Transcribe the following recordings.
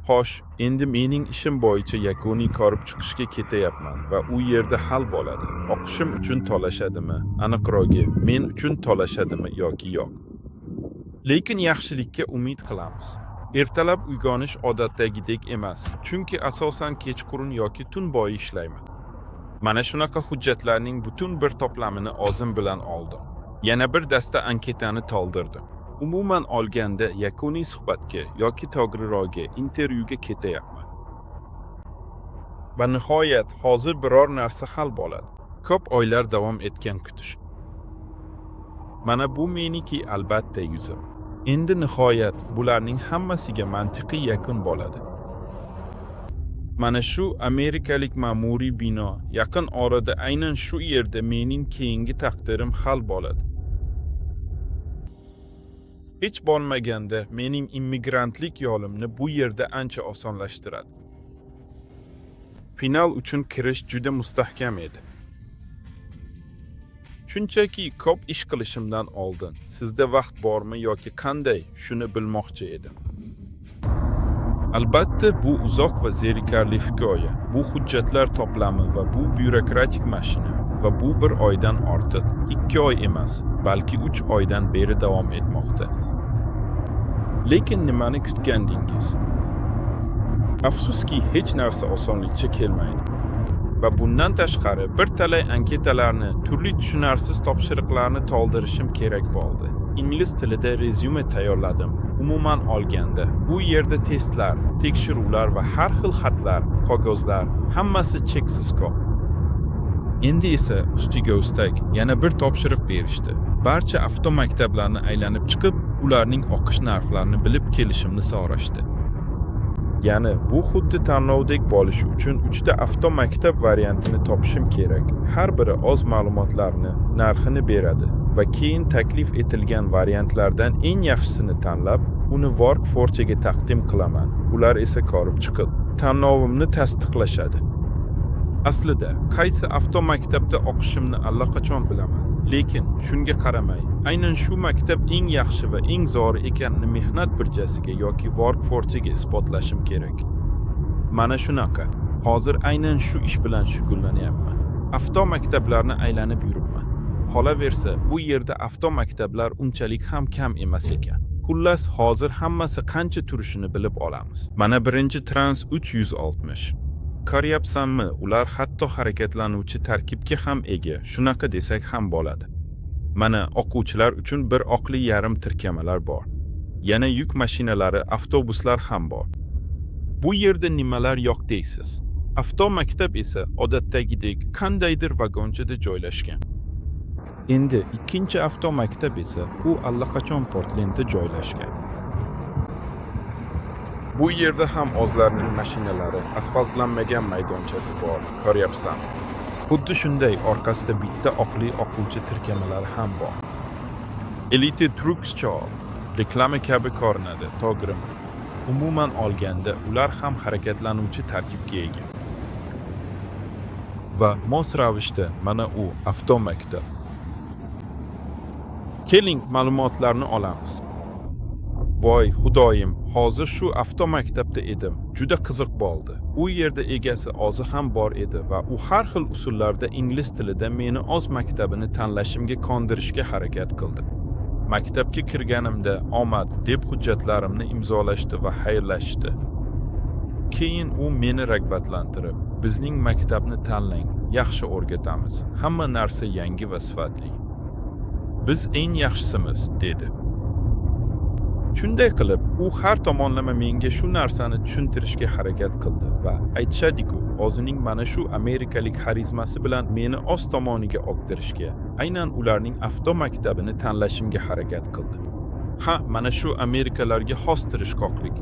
Xo'sh, endi mening ishim bo'yicha yakuniy ko'rib chiqishga ketyapman va u yerda hal bo'ladi. O'qishim uchun to'lashadimi? Aniqrog'i, men uchun to'lashadimi yoki yo'q? Lekin yaxshilikka umid qilamiz. Ertalab uyg'onish odatdagidek emas, chunki asosan kechqurun yoki tun bo'yi ishlayman. Mana shunaqa hujjatlarning butun bir to'plamini o'zim bilan oldim. Yana bir dasta anketani to'ldirdim. Umuman olganda yakuniy suhbatga yoki to'g'rirog'i intervyuga ketyapman. Va nihoyat hozir biror narsa hal bo'ladi. Ko'p oylar davom etgan kutish. Mana bu meniki albatta yuzim. Endi nihoyat bularning hammasiga mantiqiy yakun bo'ladi. Mana shu amerikalik ma'muriy bino yaqin orada aynan shu yerda mening keyingi taqdirim hal bo'ladi. Hech bo'lmaganda mening immigrantlik yo'limni bu yerda ancha osonlashtiradi. Final uchun kirish juda mustahkam edi. Shunchaki ko'p ish qilishimdan oldin sizda vaqt bormi yoki qanday, shuni bilmoqchi edim. Albatta bu uzoq va zerikarli hikoya. Bu hujjatlar to'plami va bu byurokratik mashina va bu bir oydan ortiq, 2 oy emas, balki 3 oydan beri davom etmoqda. Lekin nimani kutgandingiz? Afsuski hech narsa osonlikcha kelmaydi. Va bundan tashqari bir talay anketalarni, turli tushunarsiz topshiriqlarni to'ldirishim kerak bo'ldi. Ingliz tilida rezyume tayyorladim. Umuman olganda, u yerda testlar, tekshiruvlar va har xil xatlar, qog'ozlar, hammasi cheksiz ko'p. Endi esa ustiga ustak yana bir topshiriq berishdi. Barcha avtomaktablarni aylanib chiqib, ularning o'qish narxlarini bilib kelishimni so'rashdi. Ya'ni bu xuddi tanlovdek bo'lishi uchun 3 ta avtomaktab variantini topishim kerak. Har biri o'z ma'lumotlarini, narxini beradi va keyin taklif etilgan variantlardan eng yaxshisini tanlab, uni Workforce'ga taqdim qilaman. Ular esa ko'rib chiqib, tanlovimni tasdiqlashadi. Aslida qaysi avtomaktabda o'qishimni allaqachon bilaman. Lekin shunga qaramay, aynan shu maktab eng yaxshi va eng zo'ri ekanini mehnat birjasiga yoki Workforce'ga isbotlashim kerak. Mana shunaqa. Hozir aynan shu ish bilan shug'ullanyapman. Avtomaktablarni aylanib yuribman. Qolaversa, bu yerda avtomaktablar unchalik ham kam emas ekan. Xullas, hozir hammasi qancha turishini bilib olamiz. Mana birinchi Trans 360. Ko'ryapsanmi, ular hatto harakatlanuvchi tarkibga ham ega, shunaqa desak ham bo'ladi. Mana o'quvchilar uchun bir oqli yarim tirkamalar bor. Yana yuk mashinalari, avtobuslar ham bor. Bu yerda nimalar yo'q deysiz? Avtomaktab esa odatdagidek qandaydir vagonchada joylashgan. Endi ikkinchi avtomaktab esa u allaqachon Portlandda joylashgan. Bu yerda ham o'zlarining mashinalari, asfaltlanmagan maydonchasi bor, ko'ryapsan. Xuddi shunday orqasida bitta oqli o'quvchi tirkamalari ham bor. Elite Trucks Show reklama kabi ko'rinadi, to'g'rimi? Umuman olganda, ular ham harakatlanuvchi tarkibga ega. Va mos ravishda mana u avtomaktab. Keling, ma'lumotlarni olamiz. Voy xudoyim, hozir shu avtomaktabda edim. Juda qiziq bo'ldi. U yerda egasi o'zi ham bor edi va u har xil usullarda ingliz tilida meni o'z maktabini tanlashimga ko'ndirishga harakat qildi. Maktabga kirganimda omad deb hujjatlarimni imzolashdi va xayrlashdi. Keyin u meni rag'batlantirib, bizning maktabni tanlang, yaxshi o'rgatamiz. Hamma narsa yangi va sifatli. Biz eng yaxshisimiz, dedi. Shunday qilib, u har tomonlama menga shu narsani tushuntirishga harakat qildi va aytishadi-ku, o'zining mana shu amerikalik xarizmasi bilan meni o'z tomoniga o'qtirishga, aynan ularning avtomaktabini tanlashimga harakat qildi. Ha, mana shu amerikalarga xos tirishqoqlik.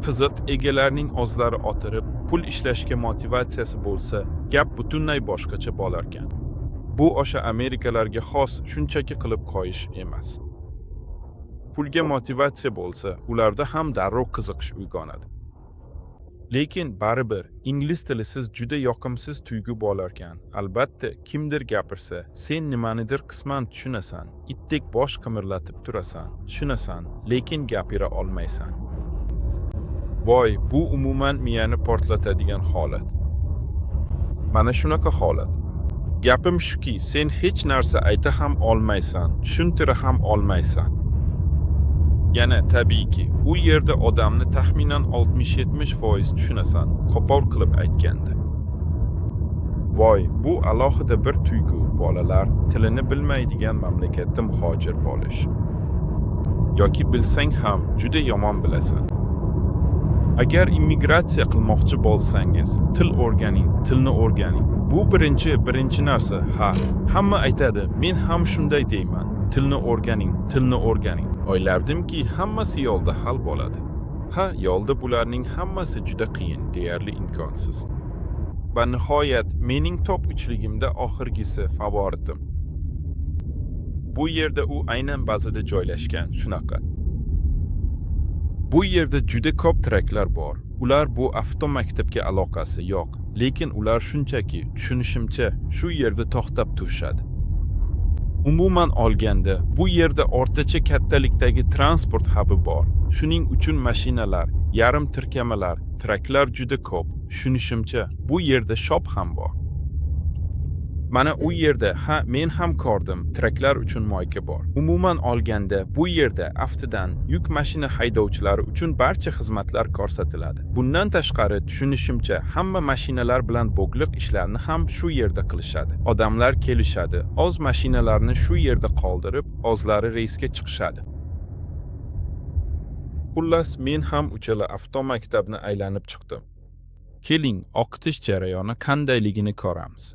Qiziq, egalarining o'zlari o'tirib, pul ishlashga motivatsiyasi bo'lsa, gap butunlay boshqacha bo'larkan. Bu o'sha amerikalarga xos shunchaki qilib qo'yish emas. Pulga motivatsiya bo'lsa, ularda ham darrov qiziqish uyg'onadi. Lekin baribir ingliz tilisiz juda yoqimsiz tuyg'u bo'larkan. Albatta, kimdir gapirsa, sen nimanidir qisman tushunasan, itdek bosh qimirlatib turasan, tushunasan, lekin gapira olmaysan. Voy, bu umuman miyani portlatadigan holat. Mana shunaqa holat. Gapim shuki, sen hech narsa ayta ham olmaysan, tushuntira ham olmaysan. Yana tabiiyki, u yerda odamni taxminan 60-70% tushunasan, qo'pol qilib aytganda. Voy, bu alohida bir tuyg'u, bolalar tilini bilmaydigan mamlakatda muhojir bo'lish. Yoki bilsang ham juda yomon bilasan. Agar immigratsiya qilmoqchi bo'lsangiz, til o'rganing, tilni o'rganing. Bu birinchi narsa. Ha, hamma aytadi, men ham shunday deyman. Tilni o'rganing. O'ylardimki, hammasi yo'lda hal bo'ladi. Ha, yo'lda bularning hammasi juda qiyin, deyarli imkonsiz. Va nihoyat mening top 3ligimda oxirgisi favoritim. Bu yerda u aynan bazada joylashgan, shunaqa. Bu yerda juda ko'p traklar bor. Ular bu avtomaktabga aloqasi yo'q, lekin ular shunchaki, tushunishimcha, shu yerda to'xtab turishadi. Umuman olganda, bu yerda o'rtacha kattalikdagi transport hubi bor. Shuning uchun mashinalar, yarim tirkamalar, traklar juda ko'p. Tushunishimcha, bu yerda shop ham bor. Mana u yerda men ham ko'rdim, traklar uchun moyka bor. Umuman olganda, bu yerda aftidan yuk mashina haydovchilari uchun barcha xizmatlar ko'rsatiladi. Bundan tashqari, tushunishimcha, hamma mashinalar bilan bog'liq ishlarni ham shu yerda qilishadi. Odamlar kelishadi, o'z mashinalarni shu yerda qoldirib, o'zlari reysga chiqishadi. Xullas, men ham uchala avtomaktabni aylanib chiqdim. Keling, o'qitish jarayoni qandayligini ko'ramiz.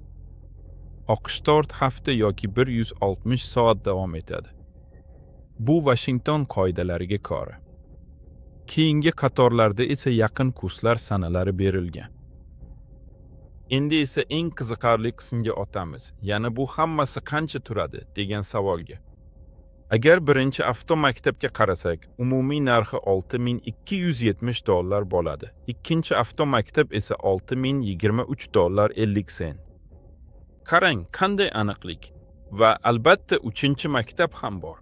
O'qish 4 hafta yoki 160 soat davom etadi. Bu Washington qoidalariga ko'ra. Keyingi qatorlarda esa yaqin kurslar sanalari berilgan. Endi esa eng qiziqarli qismga o'tamiz. Yana bu hammasi qancha turadi degan savolga. Agar birinchi avtomaktabga qarasak, umumiy narxi $6270 bo'ladi. Ikkinchi avtomaktab esa $6023.50. Qarang, qanday aniqlik. Va albatta 3-maktab ham bor.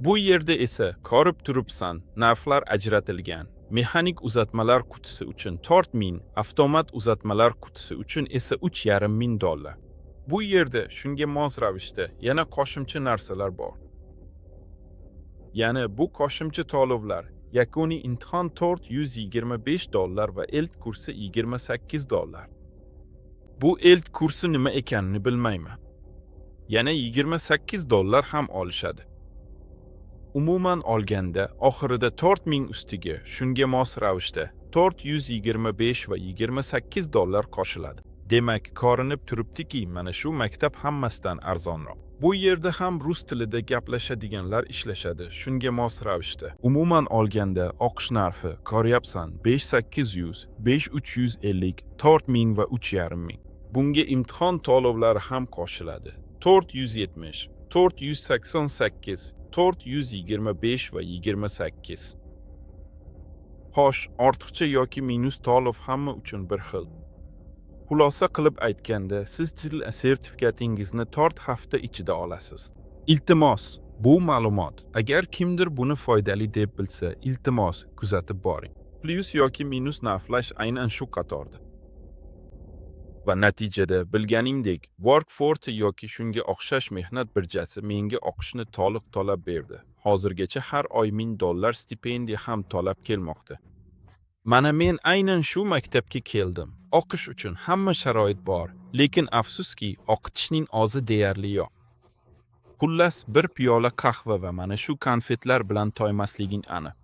Bu yerda esa ko'rib turibsan, narxlar ajratilgan. Mexanik uzatmalar qutisi uchun $4000, avtomat uzatmalar qutisi uchun esa $3500. Bu yerda shunga mos ravishda yana qo'shimcha narsalar bor. Ya'ni bu qo'shimcha to'lovlar, yakuniy imtihon $425 va ilk kursi $28. Bu ilk kursi nima ekanini bilmayman. Yana $28 ham olishadi. Umuman olganda, oxirida 4000 ustiga shunga mos ravishda $425 va $28 qo'shiladi. Demak, ko'rinib turibdiki, mana shu maktab hammasidan arzonroq. Bu yerda ham rus tilida gaplashadiganlar ishlashadi, shunga mos ravishda. Umuman olganda, o'qish narxi, ko'ryapsan, 5800, 5350, 4000 va 3500. Bunga imtihon to'lovlari ham qo'shiladi. 470, 488, 425 va 28. Xo'sh, ortiqcha yoki minus to'lov hamma uchun bir xil. Xulosa qilib aytganda, siz til sertifikatingizni 4 hafta ichida olasiz. Iltimos, bu ma'lumot. Agar kimdir buni foydali deb bilsa, iltimos, kuzatib boring. Plus yoki minus narxlash aynan shu qatorda. Va natijada bilganingdek, Workforce yoki shunga o'xshash mehnat birjasi menga o'qishni to'liq to'lab berdi. Hozirgacha har oy $1000 stipendiya ham to'lab kelmoqda. Mana men aynan shu maktabga keldim. O'qish uchun hamma sharoit bor, lekin afsuski, o'qitishning o'zi deyarli yo'q. Xullas, bir piyola qahva va mana shu konfetlar bilan to'ymasliging aniq.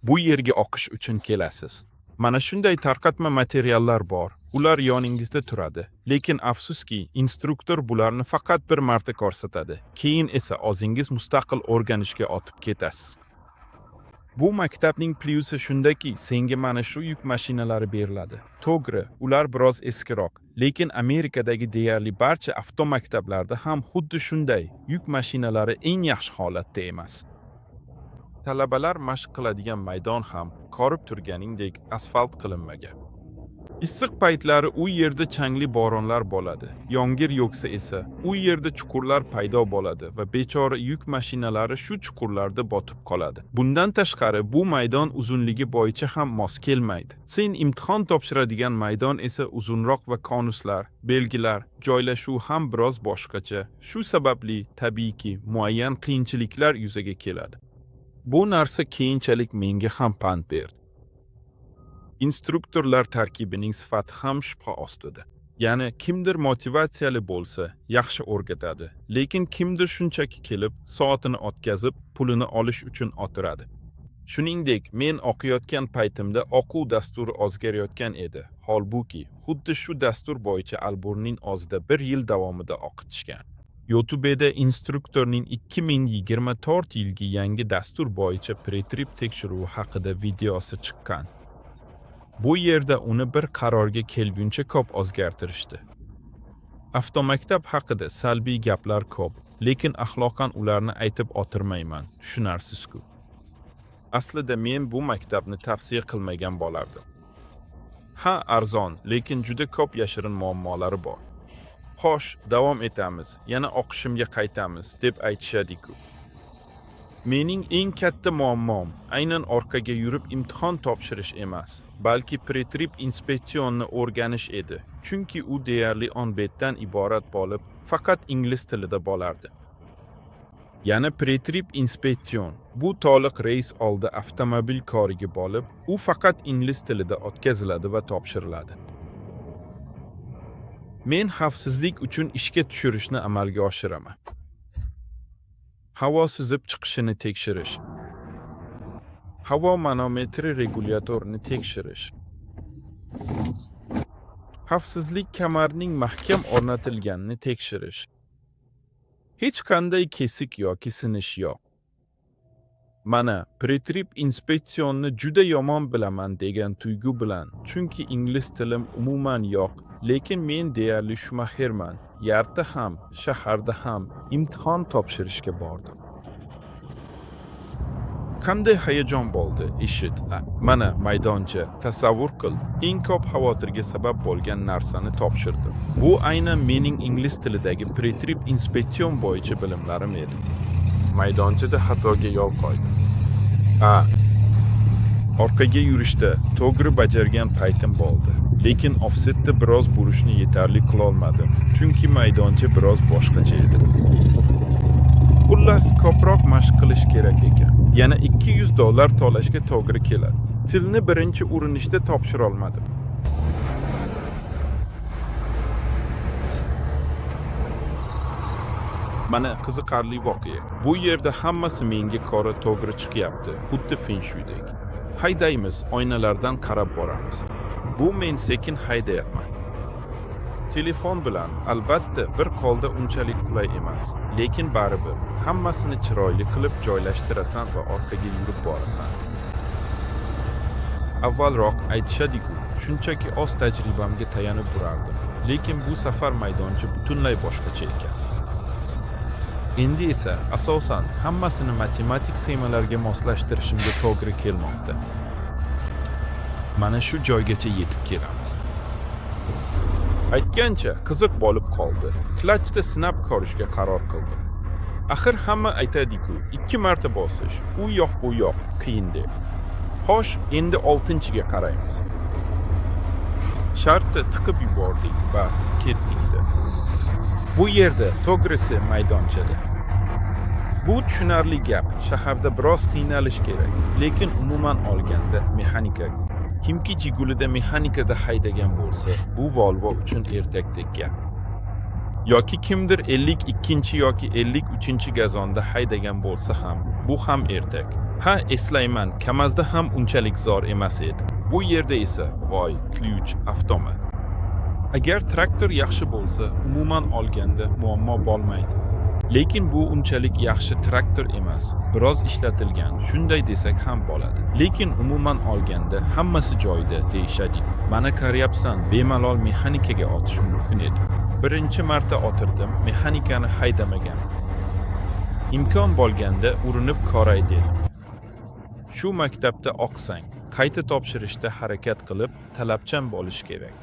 Bu yerga o'qish uchun kelasiz. Mana shunday tarqatma materiallar bor. Ular yoningizda turadi, lekin afsuski, instruktor bularni faqat bir marta ko'rsatadi. Keyin esa o'zingiz mustaqil o'rganishga o'tib ketasiz. Bu maktabning plyusi shundaki, senga mana shu yuk mashinalari beriladi. To'g'ri, ular biroz eskiroq, lekin Amerikadagi deyarli barcha avtomaktablarda ham xuddi shunday yuk mashinalari eng yaxshi holatda emas. Talabalar mashq qiladigan maydon ham ko'rib turganingdek asfalt qilinmagan. Issiq paytlari u yerda changli bo'ronlar bo'ladi. Yomg'ir yo'qsa esa u yerda chuqurlar paydo bo'ladi va bechora yuk mashinalari shu chuqurlarda botib qoladi. Bundan tashqari bu maydon uzunligi bo'yicha ham mos kelmaydi. Sen imtihon topshiradigan maydon esa uzunroq va konuslar, belgilar, joylashuv ham biroz boshqacha. Shu sababli tabiiyki muayyan qiyinchiliklar yuzaga keladi. Bu narsa keyinchalik menga ham pand berdi. Instruktorlar tarkibining sifati ham shubha ostida. Ya'ni kimdir motivatsiyali bo'lsa, yaxshi o'rgatadi, lekin kimdir shunchaki kelib, soatini o'tkazib, pulini olish uchun o'tiradi. Shuningdek, men o'qiyotgan paytimda o'quv dasturi o'zgarayotgan edi. Holbuki, xuddi shu dastur bo'yicha Alborning o'zida 1 yil davomida o'qitishgan. YouTube'da instruktorning 2024 yilgi yangi dastur bo'yicha pretrip tekshiruvi haqida videosi chiqqan. Bu yerda uni bir qarorga kelguncha ko'p o'zgartirishdi. Avtomaktab haqida salbiy gaplar ko'p, lekin axloqan ularni aytib o'tirmayman, tushunarsiz-ku. Aslida men bu maktabni tavsiya qilmagan bo'lardim. Ha, arzon, lekin juda ko'p yashirin muammolari bor. Xo'sh, davom etamiz, yana o'qishimga qaytamiz deb aytishadi-ku. Mening eng katta muammom aynan orqaga yurib imtihon topshirish emas, balki pretrip inspeksionni o'rganish edi. Chunki u deyarli 10 betdan iborat bo'lib, faqat ingliz tilida bo'lardi. Yana pretrip inspeksion bu to'liq reys oldi avtomobil ko'rigi bo'lib, u faqat ingliz tilida o'tkaziladi va topshiriladi. Men xavfsizlik uchun ishga tushirishni amalga oshiraman. Havo sizib chiqishini tekshirish. Havo manometri regulyatorni tekshirish. Xavfsizlik kamarining mahkam o'rnatilganini tekshirish. Hech qanday kesik yoki sinish yo'q. Mana, pretrip inspeksionni juda yomon bilaman degan tuyg'u bilan, chunki ingliz tilim umuman yo'q, lekin men deyarli shumaxerman. Yarda ham, shaharda ham imtihon topshirishga bordim. Qanday hayajon bo'ldi, eshit. Mana maydoncha, tasavvur qil. Eng ko'p xavotirga sabab bo'lgan narsani topshirdim. Bu aynan mening ingliz tilidagi pretrip inspeksion bo'yicha bilimlarim edi. Maydonchada xatoga yo'l qo'ydim. Orqaga yurishda to'g'ri bajargan paytim bo'ldi. Lekin offsetda biroz burishni yetarli qila olmadim, chunki maydoncha biroz boshqacha edi. Xullas, ko'proq mashq qilish kerak ekan. Yana $200 to'lashga to'g'ri keladi. Tilni birinchi urinishda topshira olmadim. Mana qiziqarli voqea. Bu yerda hammasi menga qora to'g'ri chiqyapti, xuddi Feng Shuidek. Haydaymiz, oynalardan qarab boramiz. Bu men sekin haydayapman. Telefon bilan albatta bir qo'lda unchalik qulay emas, lekin baribir hammasini chiroyli qilib joylashtirasan va orqaga yurib borasan. Avvalroq aytishadi-ku, shunchaki o'z tajribamga tayanib burardim, lekin bu safar maydoncha butunlay boshqacha ekan. Endi esa asosan hammasini matematik sxemalarga moslashtirishimga to'g'ri kelmoqda. Mana shu joygacha yetib kelamiz. Aytgancha qiziq bo'lib qoldi. Klachda sinab ko'rishga qaror qildim. Axir hamma aytadi-ku, 2 marta bosish, u yoq bu yoq qiyin deb. Xo'sh, endi 6-chiga qaraymiz. Shartda tiqib yubordik, bas, ketdik-da. Bu yerda to'g'risi maydonchada. Bu tushunarli gap, shaharda biroz qiynalish kerak, lekin umuman olganda mexanika. Kimki Jigulida mexanikada haydagan bo'lsa, bu Volvo uchun ertakdek gap. Yoki kimdir 52 yoki 53 gazonda haydagan bo'lsa ham, bu ham ertak. Ha, eslayman, Kamazda ham unchalik zo'r emas edi. Bu yerda esa, voy, klyuch, avtomat. Agar traktor yaxshi bo'lsa, umuman olganda muammo bo'lmaydi. Lekin bu unchalik yaxshi traktor emas, biroz ishlatilgan, shunday desak ham bo'ladi. Lekin umuman olganda hammasi joyida deyishadi. Mana ko'ryapsan, bemalol mexanikaga o'tish mumkin edi. Birinchi marta o'tirdim, mexanikani haydamagan. Imkon bo'lganda urinib ko'ray dedim. Shu maktabda o'qisang, qayta topshirishda harakat qilib, talabchan bo'lish kerak.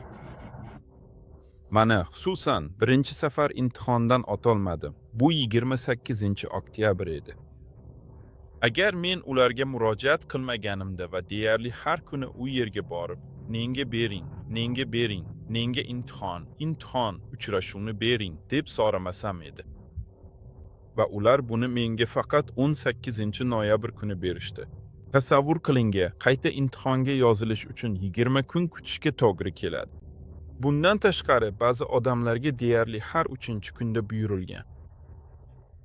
Mana, xususan, birinchi safar imtihondan o'tolmadim. Bu 28-oktyabr edi. Agar men ularga murojaat qilmaganimda va deyarli har kuni u yerga borib, "Menga bering, menga bering, menga imtihon uchrashuvni bering" deb so'ramasam edi. Va ular buni menga faqat 18-noyabr kuni berishdi. Tasavvur qilinga, qayta imtihonga yozilish uchun 20 kun kutishga to'g'ri keladi. Bundan tashqari, ba'zi odamlarga deyarli har 3-kunda buyurilgan.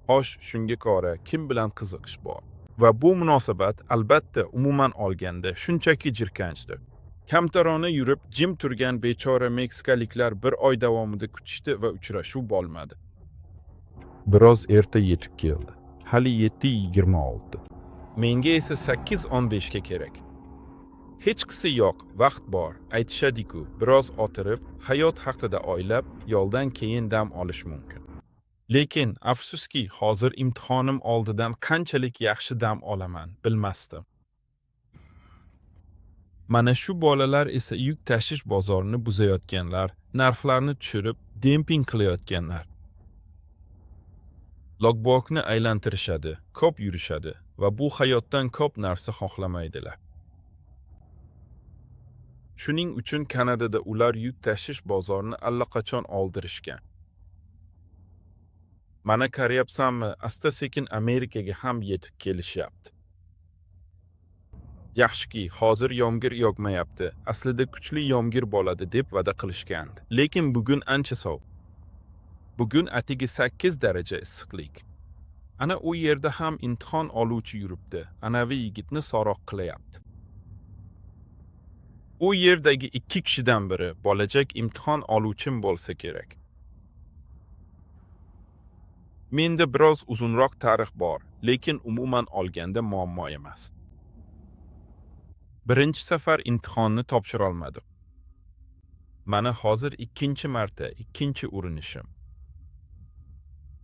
Xo'sh, shunga qora kim bilan qiziqish bor? Va bu munosabat albatta umuman olganda shunchaki jirkanchdir. Kamtarona yurib, jim turgan bechora meksikaliklar bir oy davomida kutishdi va uchrashuv bo'lmadi. Biroz erta yetib keldi. Hali 7:26. Menga esa 8:15 ga kerak. Hech qisi yo'q, vaqt bor, aytishadi-ku, biroz o'tirib, hayot haqida o'ylab, yo'ldan keyin dam olish mumkin. Lekin afsuski, hozir imtihonim oldidan qanchalik yaxshi dam olaman, bilmasdim. Mana shu bolalar esa yuk tashish bozorini buzayotganlar, narxlarni tushirib, demping qilayotganlar. Logbokni aylantirishadi, ko'p yurishadi va bu hayotdan ko'p narsa xohlamaydilar. Shuning uchun Kanadada ular yuk tashish bozorini allaqachon oldirishgan. Mana ko'ryapsanmi, asta-sekin Amerikaga ham yetib kelishyapti. Yaxshiki, hozir yomg'ir yog'mayapti. Aslida kuchli yomg'ir bo'ladi deb va'da qilishgandi. Lekin bugun ancha sovuq. Bugun atigi 8 daraja issiqlik. Ana u yerda ham imtihon oluvchi yuribdi. Anavi yigitni so'roq qilyapti. U yerdagi 2 kishidan biri bo'lajak imtihon oluvchim bo'lsa kerak. Menda biroz uzunroq tarix bor, lekin umuman olganda muammo emas. Birinchi safar imtihonni topshira olmadim. Mana hozir 2-marta, 2-urinishim.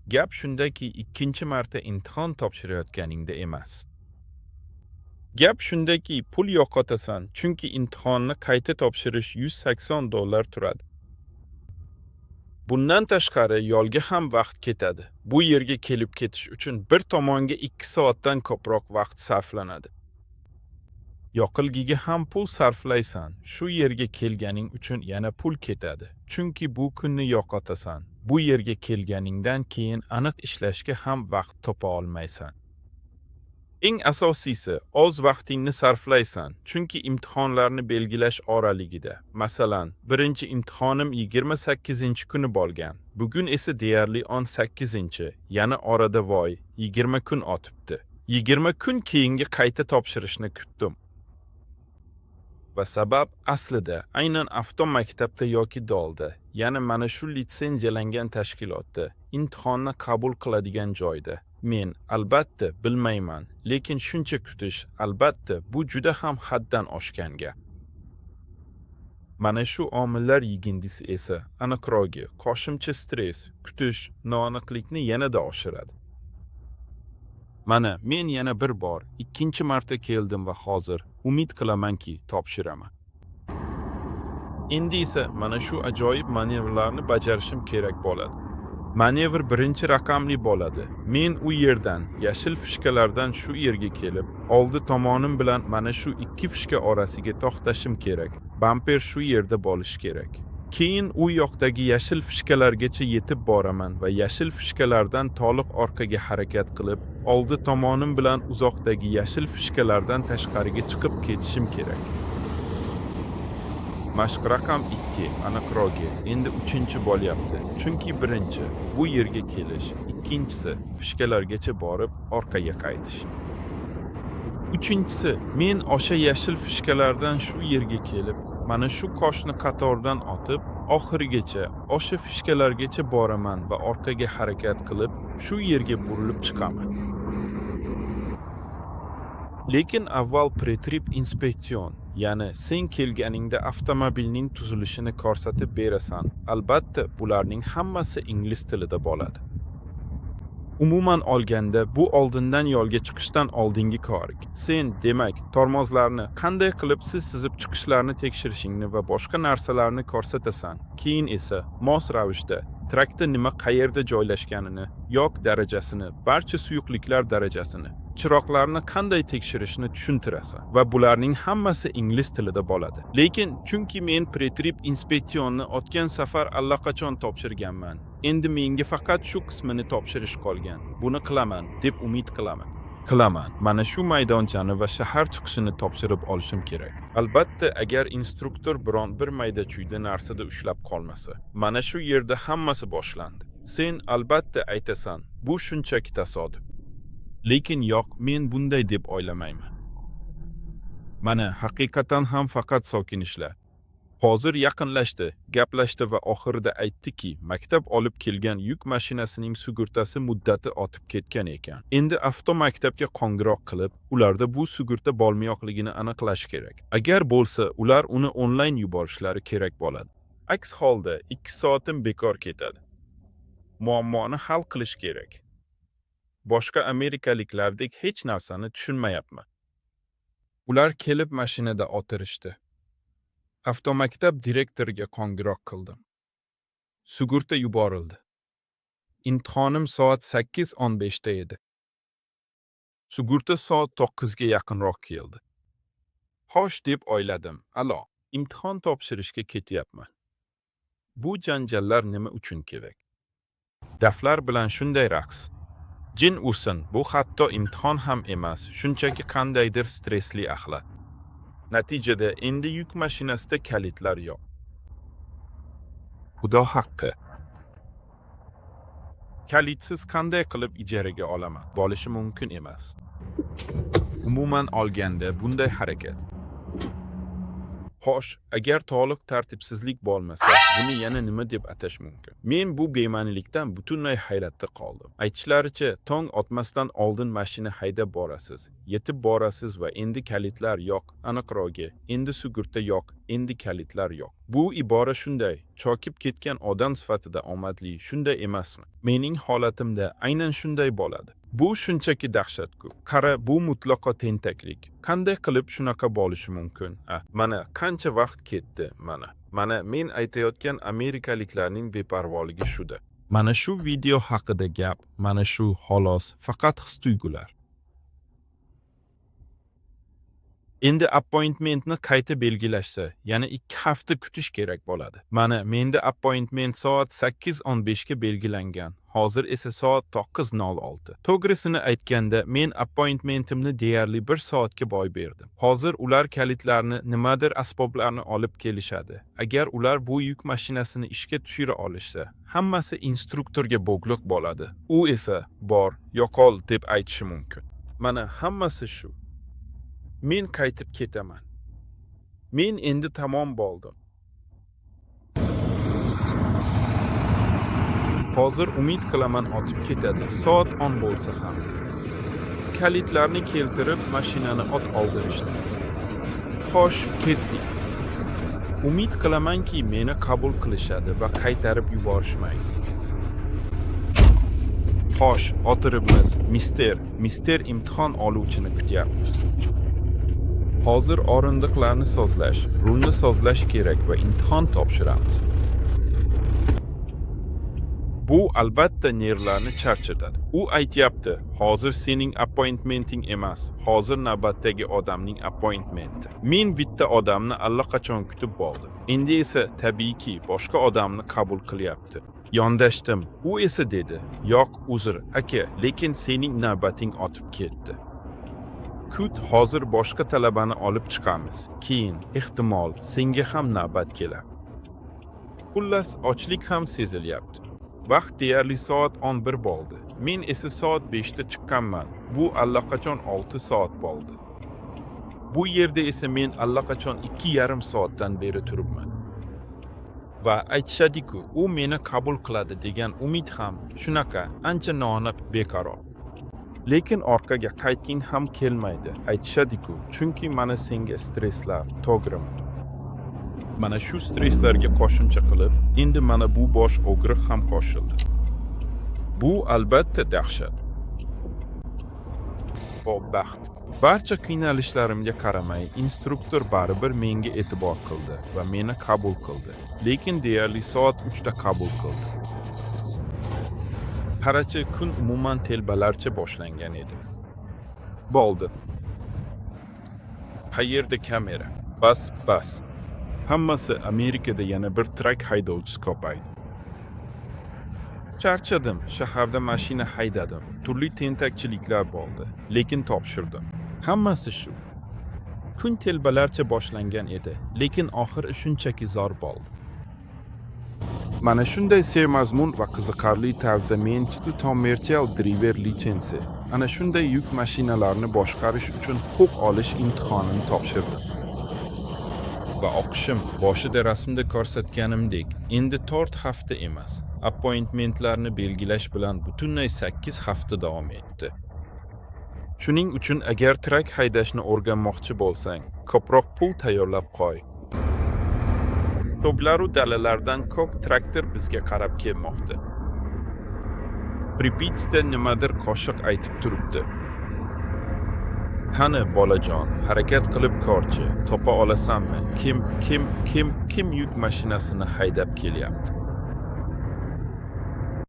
Gap shundaki, 2-marta imtihon topshirayotganingda emas. Gap shundaki, pul yo'qotasan, chunki imtihonni qayta topshirish $180 turadi. Bundan tashqari yo'lga ham vaqt ketadi. Bu yerga kelib ketish uchun bir tomonga 2 soatdan ko'proq vaqt sarflanadi. Yoqilgiga ham pul sarflaysan. Shu yerga kelganing uchun yana pul ketadi. Chunki bu kunni yo'qotasan. Bu yerga kelganingdan keyin aniq ishlashga ham vaqt topa olmaysan. Eng asosiysi, o'z vaqtingni sarflaysan, chunki imtihonlarni belgilash oraligida. Masalan, birinchi imtihonim 28-kuni bo'lgan. Bugun esa deyarli 18, yana orada voy, 20 kun o'tibdi. 20 kun keyingi qayta topshirishni kutdim. Va sabab aslida aynan avtomaktabda yoki dolda, ya'ni mana shu litsenziyalangan tashkilotda imtihonni qabul qiladigan joyda. Men albatta bilmayman, lekin shuncha kutish albatta bu juda ham haddan oshganga. Mana shu omillar yigindisi esa aniqrog'i qo'shimcha stress, kutish, noaniqlikni yanada oshiradi. Mana men yana bir bor 2-marta keldim va hozir umid qilamanki topshiraman. Endi esa mana shu ajoyib manevrlarni bajarishim kerak bo'ladi. Manevr birinchi raqamli bo'ladi. Men u yerdan, yashil fishkalardan shu yerga kelib, oldi tomonim bilan mana shu 2 fishka orasiga to'xtashim kerak. Bamper shu yerda bo'lishi kerak. Keyin u yoqdagi yashil fishkalargacha yetib boraman va yashil fishkalardan to'liq orqaga harakat qilib, oldi tomonim bilan uzoqdagi yashil fishkalardan tashqariga chiqib ketishim kerak. Mashq raqam 2, aniqrog'i, endi 3 bo'lyapti. Chunki birinchi bu yerga kelish, ikkinchisi fishkalargacha borib orqaga qaytish. Uchinchisi men o'sha yashil fishkalardan shu yerga kelib, mana shu qoshni qatordan otib, oxirigacha o'sha fishkalargacha boraman va orqaga harakat qilib, shu yerga burilib chiqaman. Lekin avval pre-trip inspeksion, ya'ni sen kelganingda avtomobilning tuzilishini ko'rsatib berasan. Albatta, bularning hammasi ingliz tilida bo'ladi. Umuman olganda bu oldindan yo'lga chiqishdan oldingi ko'rik. Sen, demak, tormozlarni qanday qilib siz sizib chiqishlarni tekshirishingni va boshqa narsalarni ko'rsatasan. Keyin esa mos ravishda trakda nima qayerda joylashganini, yog' darajasini, barcha suyuqliklar darajasini, chiroqlarni qanday tekshirishni tushuntirasan va bularning hammasi ingliz tilida bo'ladi. Lekin chunki men pretrip inspeksionni o'tgan safar allaqachon topshirganman. Endi menga faqat shu qismini topshirish qolgan. Buni qilaman deb umid qilaman. Mana shu maydonchani va shahar chiqishini topshirib olishim kerak. Albatta, agar instruktor biron bir mayda-chuyda narsada ushlab qolmasa. Mana shu yerda hammasi boshlandi. Sen albatta aytasan, bu shunchaki tasodif. Lekin yo'q, men bunday deb o'ylamayman. Mana haqiqatan ham faqat sokin ishlar. Hozir yaqinlashdi, gaplashdi va oxirida aytdiki, maktab olib kelgan yuk mashinasining sug'urtasi muddati o'tib ketgan ekan. Endi avtomaktabga qo'ng'iroq qilib, ularda bu sug'urta bo'lmayoqligini aniqlash kerak. Agar bo'lsa, ular uni onlayn yuborishlari kerak bo'ladi. Aks holda 2 soatim bekor ketadi. Muammoni hal qilish kerak. Boshqa amerikaliklardek hech narsani tushunmayapman. Ular kelib mashinada o'tirishdi. Avtomaktab direktoriga qo'ng'iroq qildim. Sug'urta yuborildi. Imtixonim soat 8:15 da edi. Sug'urta soat 9 ga yaqinroq keldi. Xo'sh deb o'yladim. Alo, imtihon topshirishga ketyapman. Bu janjallar nima uchun kerak? Daflar bilan shunday raqs. Jin ursin, bu hatto imtihon ham emas, shunchaki qandaydir stressli axlat. Natijada endi yuk mashinasida kalitlar yo'q. Xudo haqqi. Kalitsiz qanday qilib ijaraga olaman? Bo'lishi mumkin emas. Umuman olganda bunday harakat. Xo'sh, agar to'liq tartibsizlik bo'lmasa, buni yana nima deb atash mumkin? Men bu bema'nilikdan butunlay hayratda qoldim. Aytishlaricha, tong otmasdan oldin mashina haydab borasiz, yetib borasiz va endi kalitlar yo'q, aniqrog'i, endi sug'urta yo'q, endi kalitlar yo'q. Bu ibora shunday, chokib ketgan odam sifatida omadli, shunday emasmi? Mening holatimda aynan shunday bo'ladi. Bu shunchaki dahshatku. Qara, bu mutlaqo tentaklik. Qanday qilib shunaqa bo'lishi mumkin? Mana qancha vaqt ketdi, mana men aytayotgan amerikaliklarning beparvoligi shuda. Mana shu video haqida gap, mana shu xolos, faqat his-tuyg'ular. Endi appointmentni qayta belgilashsa, yana 2 hafta kutish kerak bo'ladi. Mana menda appointment soat 8:15 ga belgilangan. Hozir esa soat 9:06. To'g'risini aytganda, men appointmentimni deyarli 1 soatga boy berdim. Hozir ular kalitlarni, nimadir asboblarni olib kelishadi. Agar ular bu yuk mashinasini ishga tushira olishsa, hammasi instruktorga bog'liq bo'ladi. U esa bor, yo'qol deb aytishi mumkin. Mana hammasi shu. Men qaytib ketaman. Men endi tamom bo'ldim. Hozir umid qilaman o'tib ketadi. Soat 10 bo'lsa ham. Kalitlarni keltirib mashinani ot oldirishdi. Xo'sh, ketdik. Umid qilamanki, meni qabul qilishadi va qaytarib yuborishmaydi. Xo'sh, o'tiribmiz. Mister imtihon oluvchini kutyapmiz. Hozir o'rindiqlarni sozlash, rulni sozlash kerak va imtihon topshiramiz. Bu albatta nervlarni charchatadi. U aytayapti, hozir sening appointmenting emas, hozir navbatdagi odamning appointmenti. Men bitta odamni allaqachon kutib bo'ldim. Endi esa tabiiyki boshqa odamni qabul qilyapti. Yondashdim. U esa dedi, "Yo'q, uzr, aka, lekin sening navbating o'tib ketdi. Kut, hozir boshqa talabani olib chiqamiz. Keyin, ehtimol, senga ham navbat keladi." Xullas, ochlik ham sezilyapti. Vaqt deyarli soat 11 bo'ldi. Men esa soat 5 da chiqqanman. Bu allaqachon 6 soat bo'ldi. Bu yerda esa men allaqachon 2,5 soatdan beri turibman. Va aytishadi-ku, u meni qabul qiladi degan umid ham shunaqa ancha noaniq, beqaror. Lekin orqaga qaytging ham kelmaydi. Aytishadi-ku, chunki mana senga stresslar, to'g'rimi? Mana shu stresslarga qo'shimcha qilib, endi mana bu bosh og'riq ham qo'shildi. Bu albatta dahshat. Baxt. Barcha qiynalishlarimga qaramay, instruktor baribir menga e'tibor qildi va meni qabul qildi. Lekin deyarli soat 3 da qabul qildi. Qarachi kun umuman telbalarcha boshlangan edi. Bo'ldi. Qayerda kamera? Bas. Hammasi Amerikada yana bir trak haydovchisi ko'paydi. Charchadim, shaharda mashina haydadim. Turli tentakchiliklar bo'ldi, lekin topshirdim. Hammasi shu. Kun telbalarcha boshlangan edi, lekin oxiri shunchaki zor bo'ldi. Mana shunday sermazmun va qiziqarli tarzda men komersial driver litsensi, ana shunday yuk mashinalarini boshqarish uchun huquq olish imtihonini topshirdim. Va o'qishim boshida rasmda ko'rsatganimdek, endi 4 hafta emas, appointmentlarni belgilash bilan butunlay 8 hafta davom etdi. Shuning uchun agar trak haydashni o'rganmoqchi bo'lsang, ko'proq pul tayyorlab qo'y. Toblaru dalalardan ko'k traktor bizga qarab kelmoqda. Pripyatda nimadir qo'shiq aytib turibdi. Qani bolajon, harakat qilib ko'rchi, topa olasanmi? Kim yuk mashinasini haydab kelyapti?